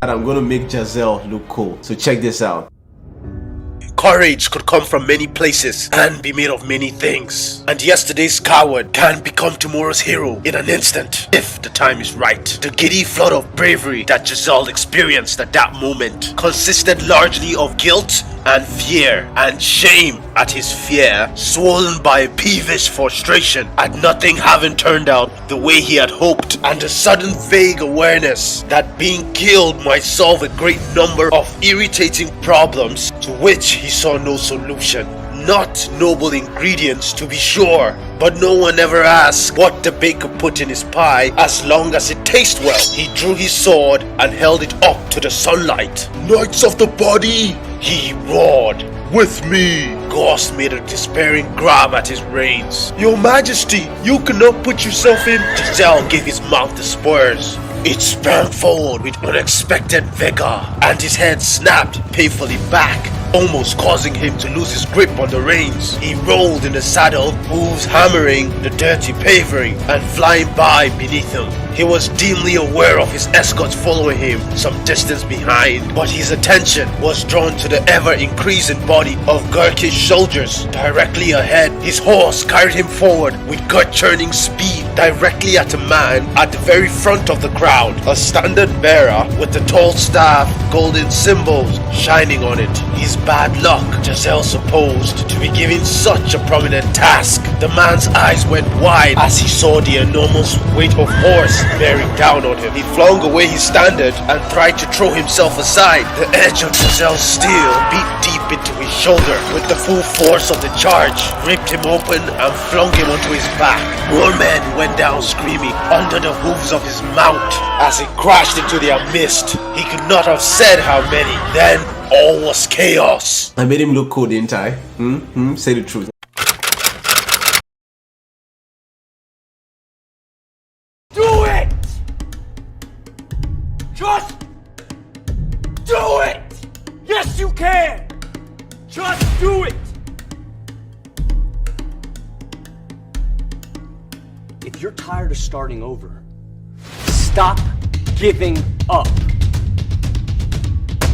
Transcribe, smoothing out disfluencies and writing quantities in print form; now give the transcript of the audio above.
and I'm gonna make Giselle look cool. So check this out. Courage could come from many places and be made of many things. And yesterday's coward can become tomorrow's hero in an instant, if the time is right. The giddy flood of bravery that Giselle experienced at that moment consisted largely of guilt and fear and shame at his fear, swollen by a peevish frustration at nothing having turned out the way he had hoped, and a sudden vague awareness that being killed might solve a great number of irritating problems to which he saw no solution. Not noble ingredients, to be sure, but no one ever asked what the baker put in his pie as long as it tastes well. He drew his sword and held it up to the sunlight. "Knights of the body!" he roared. "With me!" Ghost made a despairing grab at his reins. "Your Majesty, you cannot put yourself in." Giselle gave his mouth the spurs. It sprang forward with unexpected vigor, and his head snapped painfully back, almost causing him to lose his grip on the reins. He rolled in the saddle, hooves hammering the dirty paving and flying by beneath him. He was dimly aware of his escorts following him some distance behind, but his attention was drawn to the ever-increasing body of Gurkish soldiers directly ahead. His horse carried him forward with gut-churning speed directly at a man at the very front of the crowd, a standard bearer with the tall staff, golden symbols shining on it. His bad luck, Giselle supposed, to be given such a prominent task. The man's eyes went wide as he saw the enormous weight of horse bearing down on him. He flung away his standard and tried to throw himself aside. The edge of Giselle's steel beat deep into his shoulder with the full force of the charge, ripped him open and flung him onto his back. More men went down screaming under the hooves of his mount as he crashed into their midst. He could not have said how many. Then all was chaos. I made him look cool, didn't I? Say the truth. Do it! Just do it! Yes, you can! Just do it! If you're tired of starting over, stop giving up.